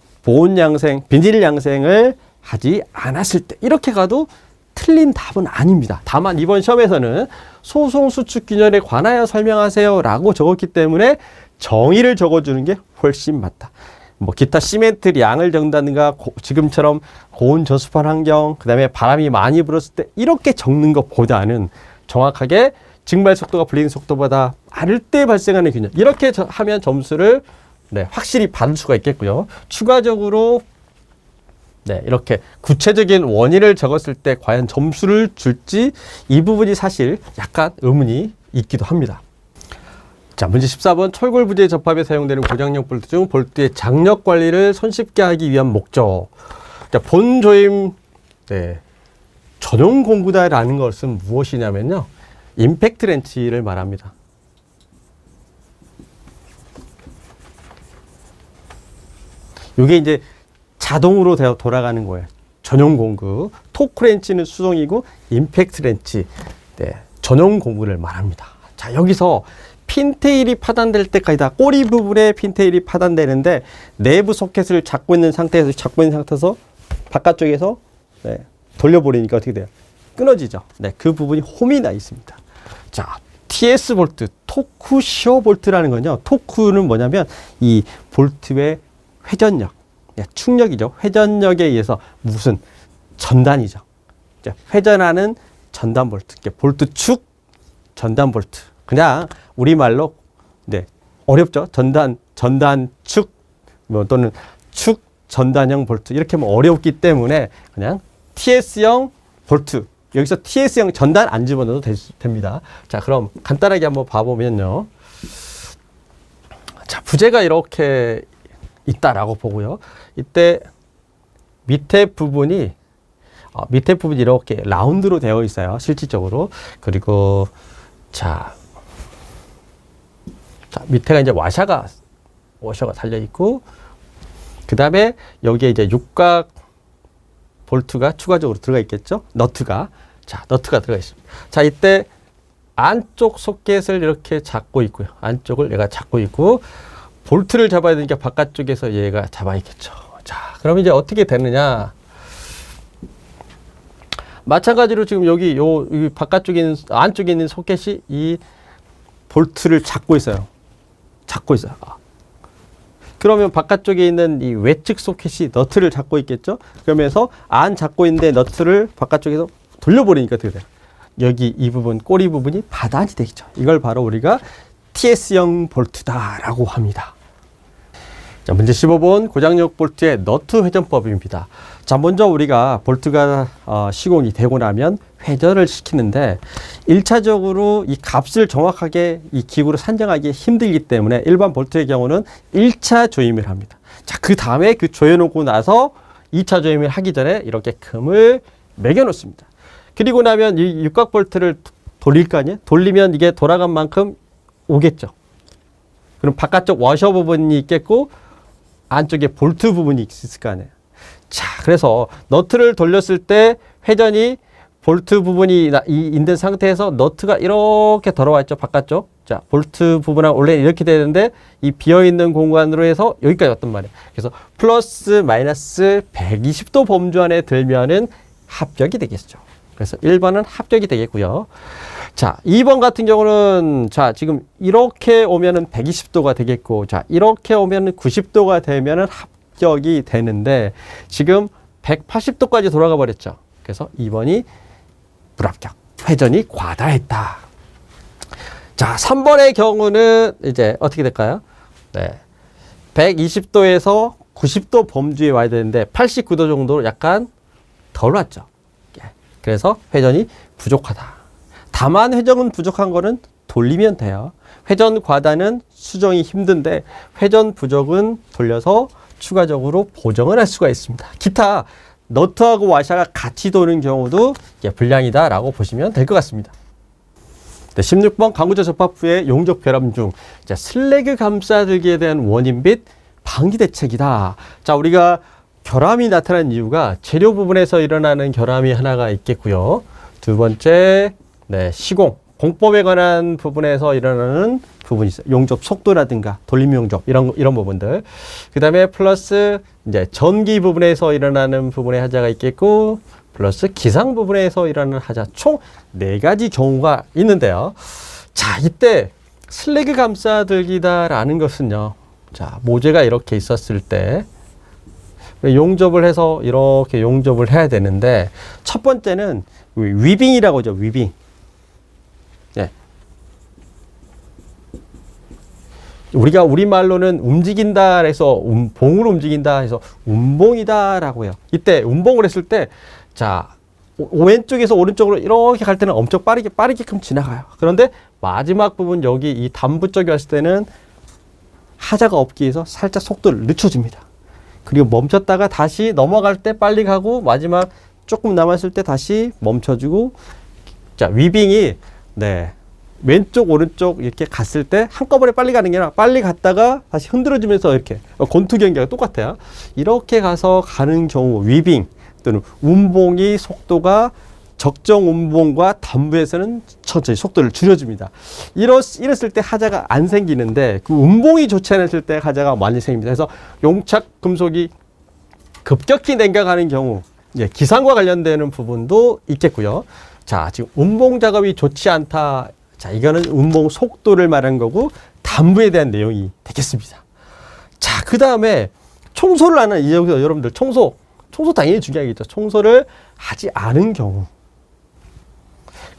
양생을 하지 않았을 때 이렇게 가도 틀린 답은 아닙니다. 다만 이번 시험에서는 소송 수축 균열에 관하여 설명하세요 라고 적었기 때문에 정의를 적어주는 게 훨씬 맞다. 기타 시멘트 양을 적는다든가 지금처럼 고온 저습한 환경, 그 다음에 바람이 많이 불었을 때 이렇게 적는 것보다는 정확하게 증발 속도가 블리딩 속도보다 빠를 때 발생하는 균열 이렇게 하면 점수를 확실히 받을 수가 있겠고요. 추가적으로 이렇게 구체적인 원인을 적었을 때 과연 점수를 줄지 이 부분이 사실 약간 의문이 있기도 합니다. 자, 문제 14번 철골 부재 접합에 사용되는 고장력 볼트 중 볼트의 장력 관리를 손쉽게 하기 위한 목적. 자, 본조임 전용 공구다라는 것은 무엇이냐면요. 임팩트 렌치를 말합니다. 이게 이제 자동으로 돌아가는 거예요. 전용 공구. 토크 렌치는 수동이고 임팩트 렌치 전용 공구를 말합니다. 자, 여기서 핀테일이 파단될 때까지 다 꼬리 부분에 핀테일이 파단되는데 내부 소켓을 잡고 있는 상태에서 바깥쪽에서 돌려버리니까 어떻게 돼요? 끊어지죠. 그 부분이 홈이 나 있습니다. 자, TS 볼트, 토크 시어 볼트라는 건요. 토크는 뭐냐면 이 볼트의 회전력, 충력이죠. 회전력에 의해서 무슨 전단이죠. 회전하는 전단 볼트, 볼트 축, 전단 볼트. 그냥 우리말로 어렵죠. 전단 축 또는 축 전단형 볼트 이렇게 하면 어렵기 때문에 그냥 TS형 볼트 여기서 TS형 전단 안 집어넣어도 됩니다. 자, 그럼 간단하게 한번 봐보면요. 자, 부재가 이렇게 있다라고 보고요. 이때 밑에 부분이 이렇게 라운드로 되어 있어요. 실질적으로. 그리고 자, 밑에가 이제 워셔가 달려 있고, 그 다음에 여기에 이제 육각 볼트가 추가적으로 들어가 있겠죠? 너트가 들어가 있습니다. 자, 이때 안쪽 소켓을 이렇게 잡고 있고요. 안쪽을 얘가 잡고 있고, 볼트를 잡아야 되니까 바깥쪽에서 얘가 잡아 있겠죠. 자, 그럼 이제 어떻게 되느냐? 마찬가지로 지금 여기 바깥쪽에 안쪽에 있는 소켓이 이 볼트를 잡고 있어요. 그러면 바깥쪽에 있는 이 외측 소켓이 너트를 잡고 있겠죠? 그러면서 안 잡고 있는데 너트를 바깥쪽에서 돌려버리니까 어떻게 돼요? 여기 이 부분, 꼬리 부분이 바단이 되겠죠. 이걸 바로 우리가 TS형 볼트다라고 합니다. 자, 문제 15번 고장력 볼트의 너트 회전법입니다. 자, 먼저 우리가 볼트가 시공이 되고 나면 회전을 시키는데 1차적으로 이 값을 정확하게 이 기구로 산정하기 힘들기 때문에 일반 볼트의 경우는 1차 조임을 합니다. 자, 그 다음에 그 조여놓고 나서 2차 조임을 하기 전에 이렇게 금을 매겨 놓습니다. 그리고 나면 이 육각 볼트를 돌릴 거 아니에요? 돌리면 이게 돌아간 만큼 오겠죠. 그럼 바깥쪽 워셔 부분이 있겠고 안쪽에 볼트 부분이 있을 거 아니에요. 자, 그래서 너트를 돌렸을 때 회전이 볼트 부분이 있는 상태에서 너트가 이렇게 돌아왔죠. 바깥쪽. 자, 볼트 부분은 원래 이렇게 되는데 이 비어있는 공간으로 해서 여기까지 왔단 말이에요. 그래서 플러스 마이너스 120도 범주 안에 들면은 합격이 되겠죠. 그래서 1번은 합격이 되겠고요. 자, 2번 같은 경우는 자, 지금 이렇게 오면은 120도가 되겠고, 자, 이렇게 오면은 90도가 되면은 합격이 되는데 지금 180도까지 돌아가 버렸죠. 그래서 2번이 불합격. 회전이 과다했다. 자, 3번의 경우는 이제 어떻게 될까요? 네. 120도에서 90도 범주에 와야 되는데 89도 정도로 약간 덜 왔죠. 그래서 회전이 부족하다. 다만 회전은 부족한 거는 돌리면 돼요. 회전 과다는 수정이 힘든데 회전 부족은 돌려서 추가적으로 보정을 할 수가 있습니다. 기타 너트하고 와샤가 같이 도는 경우도 불량이다라고 보시면 될 것 같습니다. 네, 16번 강구조 접합 후에 용접 결함 중 슬래그 감싸들기에 대한 원인 및 방지 대책이다. 자, 우리가 결함이 나타나는 이유가 재료 부분에서 일어나는 결함이 하나가 있겠고요. 두 번째, 네, 시공, 공법에 관한 부분에서 일어나는 부분이 있어요. 용접 속도라든가 돌림 용접 이런 부분들. 그 다음에 플러스 이제 전기 부분에서 일어나는 부분의 하자가 있겠고, 플러스 기상 부분에서 일어나는 하자. 총 4가지 경우가 있는데요. 자, 이때 슬래그 감싸들기다라는 것은요. 자, 모재가 이렇게 있었을 때 용접을 해서 이렇게 용접을 해야 되는데 첫 번째는 위빙이라고 하죠. 위빙. 네. 우리가 우리말로는 움직인다 해서 봉으로 움직인다 해서 운봉이다라고 해요. 이때 운봉을 했을 때 자, 왼쪽에서 오른쪽으로 이렇게 갈 때는 엄청 빠르게끔 지나가요. 그런데 마지막 부분 여기 이 단부 쪽에 왔을 때는 하자가 없기 위해서 살짝 속도를 늦춰줍니다. 그리고 멈췄다가 다시 넘어갈 때 빨리 가고 마지막 조금 남았을 때 다시 멈춰주고. 자, 위빙이 네, 왼쪽 오른쪽 이렇게 갔을 때 한꺼번에 빨리 가는 게 아니라 빨리 갔다가 다시 흔들어주면서 이렇게 권투 경기가 똑같아요. 이렇게 가서 가는 경우 위빙 또는 운봉이 속도가 적정 운봉과 단부에서는 천천히 속도를 줄여줍니다. 이랬을 때 하자가 안 생기는데 그 운봉이 좋지 않았을 때 하자가 많이 생깁니다. 그래서 용착 금속이 급격히 냉각하는 경우 이제 기상과 관련되는 부분도 있겠고요. 자, 지금 운봉 작업이 좋지 않다. 자, 이거는 운봉 속도를 말한 거고 단부에 대한 내용이 되겠습니다. 자, 그 다음에 청소를 하는 여기서 여러분들 청소 당연히 중요하겠죠. 청소를 하지 않은 경우.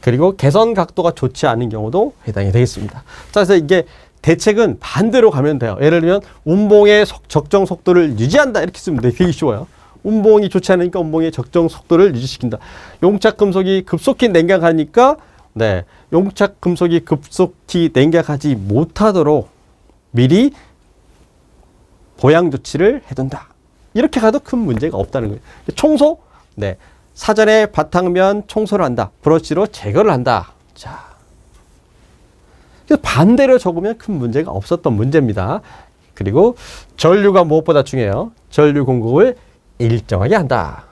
그리고 개선 각도가 좋지 않은 경우도 해당이 되겠습니다. 자, 그래서 이게 대책은 반대로 가면 돼요. 예를 들면 운봉의 적정 속도를 유지한다 이렇게 쓰면 되게 쉬워요. 운봉이 좋지 않으니까 운봉의 적정 속도를 유지시킨다. 용착 금속이 급속히 냉각하니까 네, 용착 금속이 급속히 냉각하지 못하도록 미리 보양 조치를 해둔다. 이렇게 가도 큰 문제가 없다는 거예요. 청소, 네, 사전에 바탕면 청소를 한다. 브러쉬로 제거를 한다. 자, 반대로 적으면 큰 문제가 없었던 문제입니다. 그리고 전류가 무엇보다 중요해요. 전류 공급을 일정하게 한다.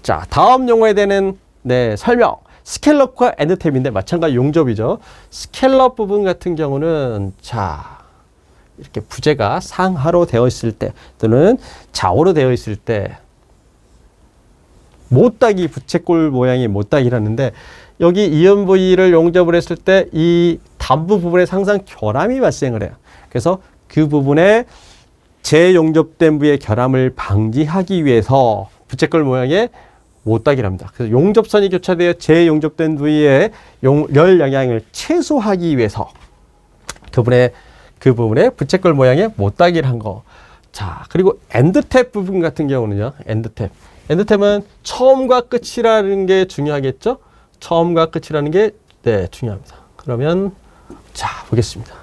자, 다음 용어에 대한 네, 설명. 스캘럽과 엔드탭인데 마찬가지 용접이죠. 스캘럽 부분 같은 경우는 자, 이렇게 부재가 상하로 되어 있을 때 또는 좌우로 되어 있을 때 못따기 부채꼴 모양의 못따기라는데 여기 EMV를 용접을 했을 때 이 단부 부분에 항상 결함이 발생을 해요. 그래서 그 부분에 재용접된 부의 결함을 방지하기 위해서 부채꼴 모양의 못따기랍니다. 그래서 용접선이 교차되어 재용접된 부위에 열 영향을 최소화하기 위해서 그 부분에 부채꼴 모양의 못따기를 한 거. 자, 그리고 엔드탭 부분 같은 경우는요. 엔드탭은 처음과 끝이라는 게 중요하겠죠? 처음과 끝이라는 게 네, 중요합니다. 그러면 자, 보겠습니다.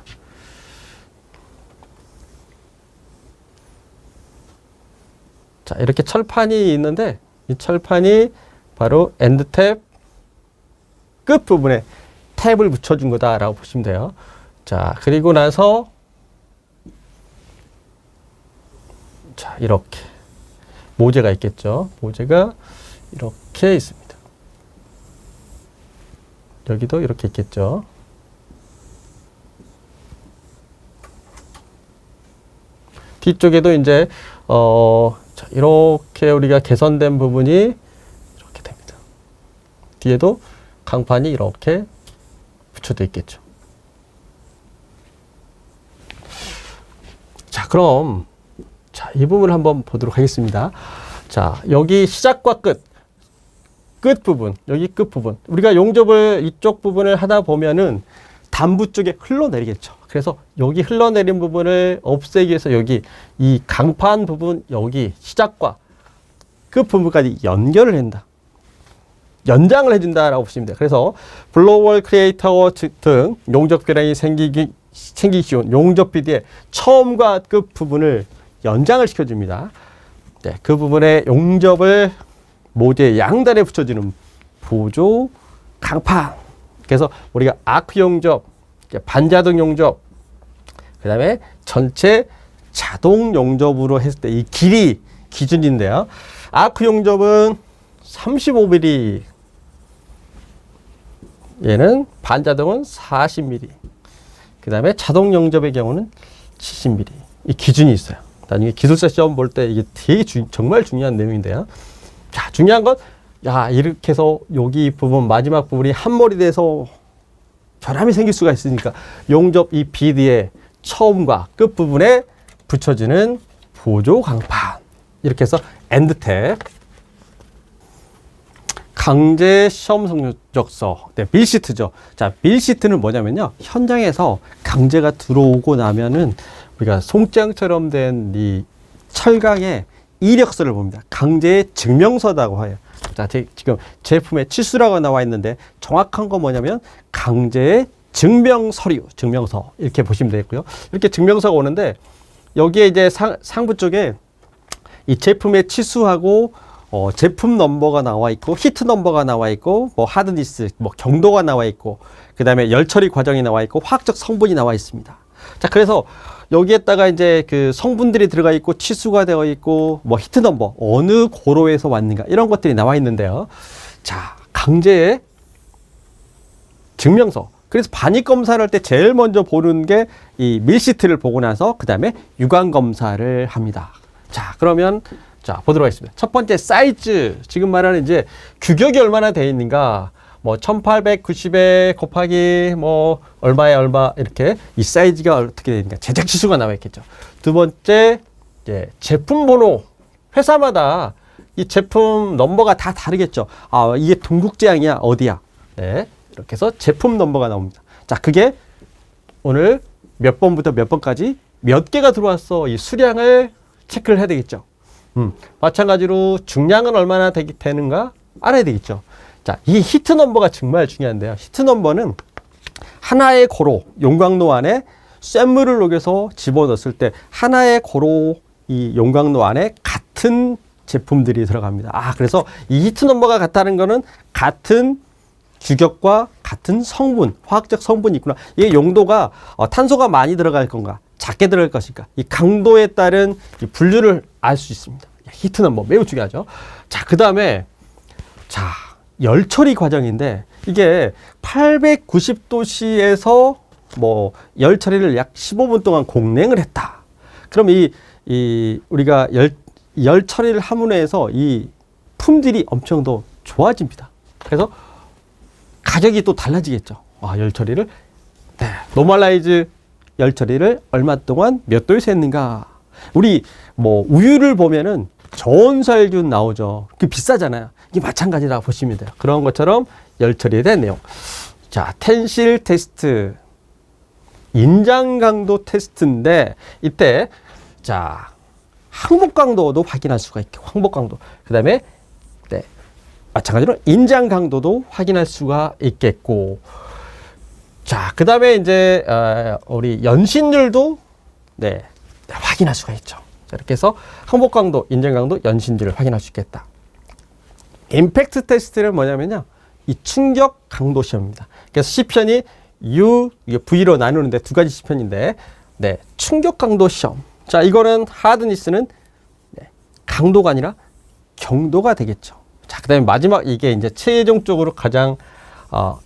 자, 이렇게 철판이 있는데 이 철판이 바로 엔드탭 끝부분에 탭을 붙여준 거다라고 보시면 돼요. 자, 그리고 나서 자, 이렇게 모재가 있겠죠. 모재가 이렇게 있습니다. 여기도 이렇게 있겠죠. 뒤쪽에도 이제 자, 이렇게 우리가 개선된 부분이 이렇게 됩니다. 뒤에도 강판이 이렇게 붙여져 있겠죠. 자, 그럼 자, 이 부분을 한번 보도록 하겠습니다. 자, 여기 시작과 끝 부분, 여기 끝 부분. 우리가 용접을 이쪽 부분을 하다 보면은 단부 쪽에 흘러내리겠죠. 그래서 여기 흘러내린 부분을 없애기 위해서 여기 이 강판 부분, 여기 시작과 끝 부분까지 연결을 한다. 연장을 해준다라고 보시면 돼요. 그래서 블로월 크리에이터 등 용접 교량이 생기기 쉬운 용접 비드의 처음과 끝 부분을 연장을 시켜줍니다. 네, 그 부분에 용접을 모재 양단에 붙여주는 보조 강판. 그래서 우리가 아크 용접, 반자동 용접, 그 다음에 전체 자동 용접으로 했을 때 이 길이 기준인데요. 아크 용접은 35mm, 얘는 반자동은 40mm, 그 다음에 자동 용접의 경우는 70mm. 이 기준이 있어요. 나중에 기술사 시험 볼 때 이게 되게 정말 중요한 내용인데요. 자, 중요한 건, 야, 이렇게 해서 여기 부분, 마지막 부분이 한몰이 돼서 결함이 생길 수가 있으니까 용접 이 비드의 처음과 끝 부분에 붙여주는 보조 강판. 이렇게 해서 엔드탭. 강제 시험 성적서. 네, 밀시트죠. 자, 밀시트는 뭐냐면요. 현장에서 강제가 들어오고 나면은 우리가 송장처럼 된 이 철강의 이력서를 봅니다. 강제의 증명서라고 해요. 자, 지금 제품에 치수라고 나와 있는데 정확한 건 뭐냐면 강제의 증명서류, 증명서 이렇게 보시면 되겠고요. 이렇게 증명서가 오는데 여기에 이제 상부 쪽에 이 제품의 치수하고 제품 넘버가 나와 있고 히트 넘버가 나와 있고 뭐 하드니스, 뭐 경도가 나와 있고 그 다음에 열 처리 과정이 나와 있고 화학적 성분이 나와 있습니다. 자, 그래서 여기에다가 이제 그 성분들이 들어가 있고 치수가 되어 있고 뭐 히트 넘버 어느 고로에서 왔는가 이런 것들이 나와 있는데요. 자, 강제의 증명서. 그래서 반입 검사를 할 때 제일 먼저 보는 게 이 밀시트를 보고 나서 그 다음에 유관 검사를 합니다. 자, 그러면 자, 보도록 하겠습니다. 첫 번째 사이즈. 지금 말하는 이제 규격이 얼마나 되어 있는가. 뭐 1890에 곱하기 뭐 얼마에 얼마 이렇게 이 사이즈가 어떻게 되는가. 제작 지수가 나와 있겠죠. 두 번째 이제 제품 번호. 회사마다 이 제품 넘버가 다 다르겠죠. 아, 이게 동국제약이야 어디야. 네, 이렇게 해서 제품 넘버가 나옵니다. 자, 그게 오늘 몇 번부터 몇 번까지 몇 개가 들어왔어. 이 수량을 체크를 해야 되겠죠. 마찬가지로 중량은 얼마나 되는가 알아야 되겠죠. 자, 이 히트 넘버가 정말 중요한데요. 히트 넘버는 하나의 고로, 용광로 안에 쇳물을 녹여서 집어넣었을 때 하나의 고로 이 용광로 안에 같은 제품들이 들어갑니다. 아, 그래서 이 히트 넘버가 같다는 거는 같은 규격과 같은 성분, 화학적 성분이 있구나. 이게 용도가 탄소가 많이 들어갈 건가, 작게 들어갈 것인가, 이 강도에 따른 이 분류를 알 수 있습니다. 히트 넘버 매우 중요하죠. 자, 그 다음에 자, 열 처리 과정인데 이게 890도씨에서 뭐 열 처리를 약 15분 동안 공냉을 했다. 그럼 이 우리가 열 처리를 함으로 해서 이 품질이 엄청 더 좋아집니다. 그래서 가격이 또 달라지겠죠. 아, 열 처리를 네, 노멀라이즈 열 처리를 얼마 동안 몇 도에서 했는가. 우리 뭐 우유를 보면은 저온살균 나오죠. 그 비싸잖아요. 이게 마찬가지라 보시면 돼요. 그런 것처럼 열 처리에 대한 내용. 자, 텐실 테스트, 인장 강도 테스트인데 이때 자, 항복 강도도 확인할 수가 있고 항복 강도. 그다음에 네, 마찬가지로 인장 강도도 확인할 수가 있겠고. 자, 그다음에 이제 우리 연신율도 네, 확인할 수가 있죠. 자, 이렇게 해서 항복 강도, 인장 강도, 연신율을 확인할 수 있겠다. 임팩트 테스트는 뭐냐면요. 이 충격 강도 시험입니다. 그래서 시편이 U, V로 나누는데 두 가지 시편인데, 네, 충격 강도 시험. 자, 이거는 하드니스는 네, 강도가 아니라 경도가 되겠죠. 자, 그 다음에 마지막 이게 이제 최종적으로 가장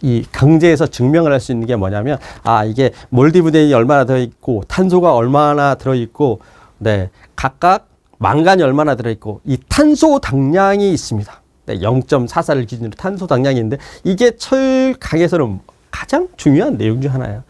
이 강제에서 증명을 할 수 있는 게 뭐냐면, 이게 몰디브데인이 얼마나 들어있고, 탄소가 얼마나 들어있고, 네, 각각 망간이 얼마나 들어있고, 이 탄소 당량이 있습니다. 네, 0.44를 기준으로 탄소 당량이 있는데, 이게 철강에서는 가장 중요한 내용 중 하나예요.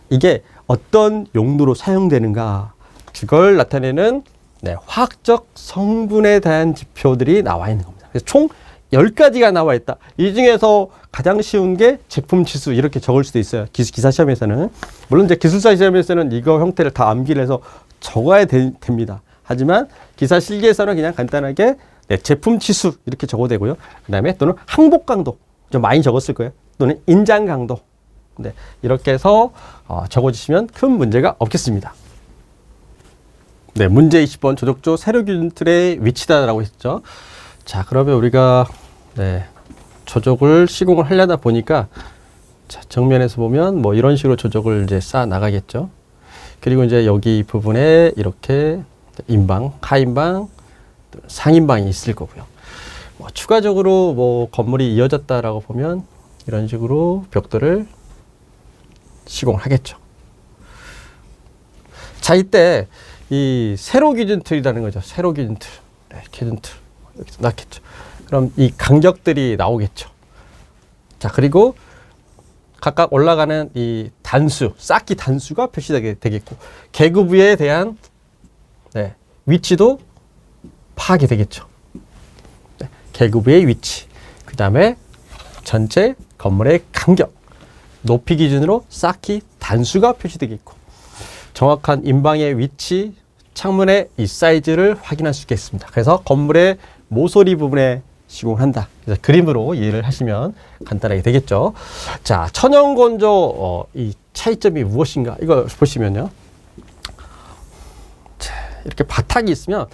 이게 어떤 용도로 사용되는가, 그걸 나타내는 네, 화학적 성분에 대한 지표들이 나와 있는 겁니다. 그래서 총 10가지가 나와 있다. 이 중에서 가장 쉬운 게 제품 지수 이렇게 적을 수도 있어요. 기사 시험에서는. 물론 이제 기술사 시험에서는 이거 형태를 다 암기를 해서 적어야 됩니다. 하지만 기사 실기에서는 그냥 간단하게 네, 제품 지수 이렇게 적어도 되고요. 그 다음에 또는 항복 강도 좀 많이 적었을 거예요. 또는 인장 강도. 네, 이렇게 해서 적어주시면 큰 문제가 없겠습니다. 네, 문제 20번 조적조 세로 기준 틀의 위치다라고 했죠. 자, 그러면 우리가 네, 조적을 시공을 하려다 보니까 자, 정면에서 보면 뭐 이런 식으로 조적을 이제 쌓아 나가겠죠. 그리고 이제 여기 부분에 이렇게 인방, 하인방, 상인방이 있을 거고요. 뭐 추가적으로 뭐 건물이 이어졌다라고 보면 이런 식으로 벽돌을 시공을 하겠죠. 자, 이때 이 세로 기준 틀이라는 거죠. 세로 기준 틀. 네, 기준 틀. 여기서 낳겠죠. 그럼 이 간격들이 나오겠죠. 자, 그리고 각각 올라가는 이 단수, 쌓기 단수가 표시되게 되겠고, 계급부에 대한 네, 위치도 파악이 되겠죠. 네, 계급부의 위치, 그 다음에 전체 건물의 간격, 높이 기준으로 쌓기 단수가 표시되겠고, 정확한 인방의 위치, 창문의 이 사이즈를 확인할 수 있겠습니다. 그래서 건물의 모서리 부분에 시공을 한다. 그래서 그림으로 이해를 하시면 간단하게 되겠죠. 자, 천연건조 이 차이점이 무엇인가? 이거 보시면요. 자, 이렇게 바닥이 있으면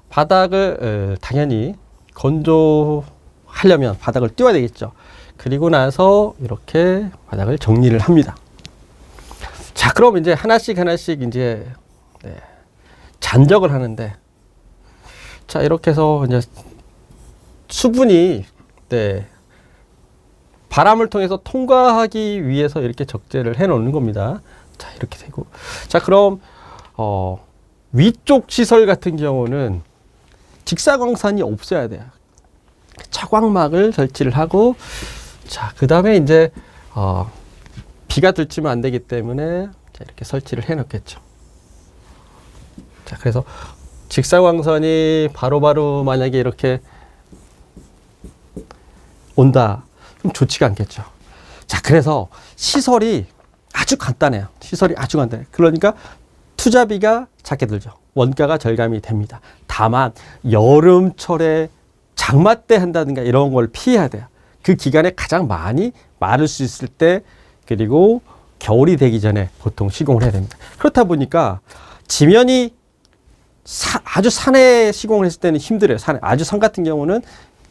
바닥을 당연히 건조하려면 바닥을 띄워야 되겠죠. 그리고 나서 이렇게 바닥을 정리를 합니다. 자, 그럼 이제 하나씩 이제 네, 잔적을 하는데, 자, 이렇게 해서 이제 수분이 네, 바람을 통해서 통과하기 위해서 이렇게 적재를 해 놓는 겁니다. 자, 이렇게 되고, 자, 그럼 위쪽 시설 같은 경우는 직사광선이 없어야 돼요. 차광막을 설치를 하고, 자, 그 다음에 이제 비가 들치면 안 되기 때문에 자, 이렇게 설치를 해 놓겠죠. 자, 그래서 직사광선이 바로바로 만약에 이렇게 온다, 좀 좋지가 않겠죠. 자, 그래서 시설이 아주 간단해요. 시설이 아주 간단해요. 그러니까 투자비가 작게 들죠. 원가가 절감이 됩니다. 다만 여름철에 장마 때 한다든가 이런 걸 피해야 돼요. 그 기간에 가장 많이 마를 수 있을 때, 그리고 겨울이 되기 전에 보통 시공을 해야 됩니다. 그렇다 보니까 지면이 아주 산에 시공을 했을 때는 힘들어요. 아주 산 같은 경우는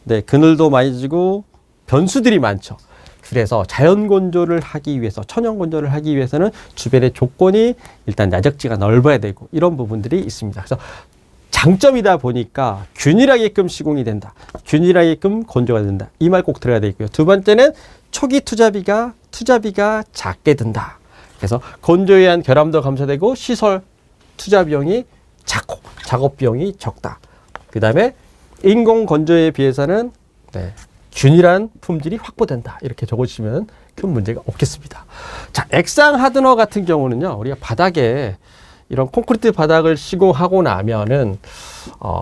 네, 그늘도 많이 지고 변수들이 많죠. 그래서 자연 건조를 하기 위해서, 천연 건조를 하기 위해서는 주변의 조건이 일단 야적지가 넓어야 되고 이런 부분들이 있습니다. 그래서 장점이다 보니까 균일하게끔 시공이 된다. 균일하게끔 건조가 된다. 이 말 꼭 들어야 되고요. 두 번째는 초기 투자비가 작게 든다. 그래서 건조에 의한 결함도 감소되고 시설 투자 비용이 작고 작업 비용이 적다. 그 다음에 인공 건조에 비해서는 네, 균일한 품질이 확보된다. 이렇게 적어주시면 큰 문제가 없겠습니다. 자, 액상 하드너 같은 경우는요, 우리가 바닥에 이런 콘크리트 바닥을 시공하고 나면은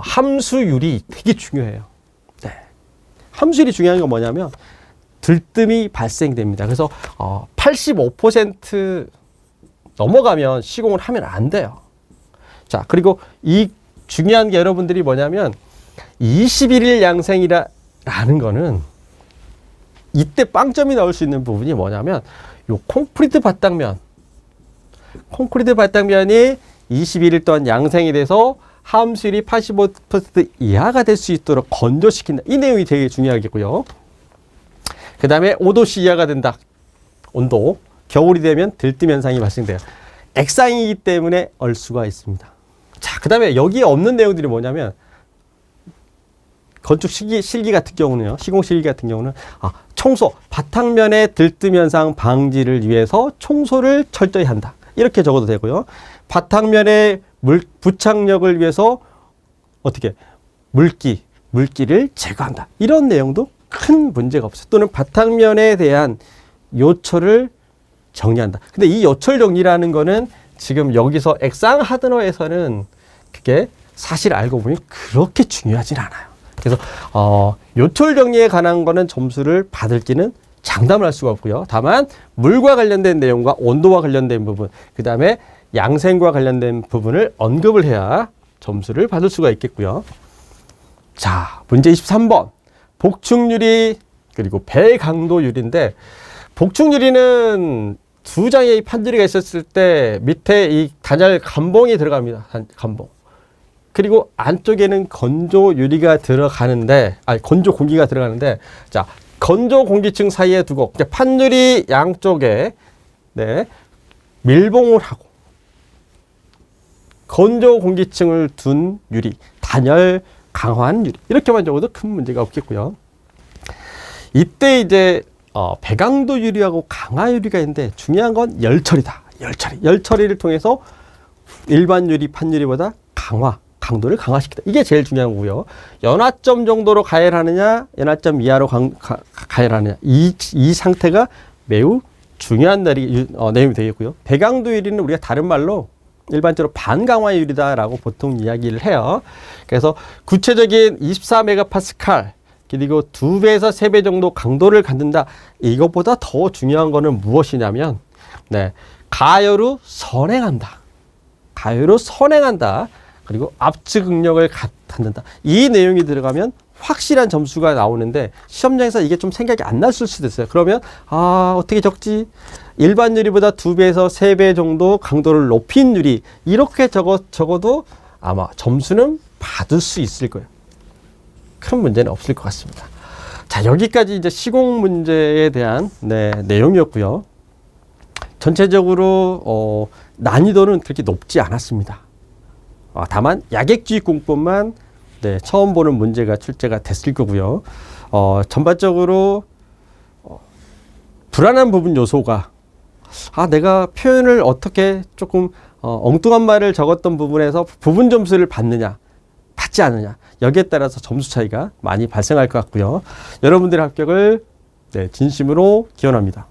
함수율이 되게 중요해요. 네. 함수율이 중요한 건 뭐냐면 들뜸이 발생됩니다. 그래서 85% 넘어가면 시공을 하면 안 돼요. 자, 그리고 이 중요한 게 여러분들이 뭐냐면 21일 양생이라는 거는 이때 빵점이 나올 수 있는 부분이 뭐냐면 요 콘크리트 바닥면이 21일 동안 양생이 돼서 함수율이 85% 이하가 될 수 있도록 건조시킨다. 이 내용이 되게 중요하겠고요. 그 다음에 5도씨 이하가 된다. 온도. 겨울이 되면 들뜸 현상이 발생돼요. 액상이기 때문에 얼 수가 있습니다. 자, 그 다음에 여기에 없는 내용들이 뭐냐면 건축 실기 같은 경우는요. 시공 실기 같은 경우는 청소, 바탕면의 들뜸 현상 방지를 위해서 청소를 철저히 한다. 이렇게 적어도 되고요. 바탕면의 부착력을 위해서 어떻게 물기를 제거한다. 이런 내용도 큰 문제가 없어요. 또는 바탕면에 대한 요철을 정리한다. 근데 이 요철 정리라는 거는 지금 여기서 액상 하드너에서는 그게 사실 알고 보니 그렇게 중요하진 않아요. 그래서 요철 정리에 관한 거는 점수를 받을지는 장담을 할 수가 없고요. 다만 물과 관련된 내용과 온도와 관련된 부분, 그 다음에 양생과 관련된 부분을 언급을 해야 점수를 받을 수가 있겠고요. 자, 문제 23번. 복층유리 그리고 배강도유리인데, 복층유리는 두 장의 판유리가 있었을 때 밑에 이 단열 감봉이 들어갑니다. 감봉. 그리고 안쪽에는 건조 유리가 들어가는데, 건조 공기가 들어가는데, 자, 건조 공기층 사이에 두고 판유리 양쪽에 밀봉을 하고 건조 공기층을 둔 유리, 단열 강화한 유리, 이렇게만 적어도 큰 문제가 없겠고요. 이때 이제 배강도 유리하고 강화 유리가 있는데 중요한 건 열처리다. 열처리를 통해서 일반 유리, 판유리보다 강도를 강화시키다. 이게 제일 중요한 거고요. 연화점 정도로 가열하느냐, 연화점 이하로 가열하느냐. 이 상태가 매우 중요한 내용이 되겠고요. 배강도 유리는 우리가 다른 말로 일반적으로 반강화 유리다라고 보통 이야기를 해요. 그래서 구체적인 24메가파스칼 그리고 2배에서 3배 정도 강도를 갖는다. 이것보다 더 중요한 거는 무엇이냐면 가열 후 선행한다. 그리고 압축 응력을 갖는다. 이 내용이 들어가면 확실한 점수가 나오는데 시험장에서 이게 좀 생각이 안 났을 수도 있어요. 그러면 어떻게 적지? 일반 유리보다 2배에서 3배 정도 강도를 높인 유리, 이렇게 적어도 아마 점수는 받을 수 있을 거예요. 큰 문제는 없을 것 같습니다. 자, 여기까지 이제 시공 문제에 대한 내용이었고요. 전체적으로 난이도는 그렇게 높지 않았습니다. 다만 야객주의 공법만 처음 보는 문제가 출제가 됐을 거고요. 전반적으로 불안한 부분 요소가 내가 표현을 어떻게 조금 엉뚱한 말을 적었던 부분에서 부분 점수를 받느냐 받지 않느냐, 여기에 따라서 점수 차이가 많이 발생할 것 같고요. 여러분들의 합격을 진심으로 기원합니다.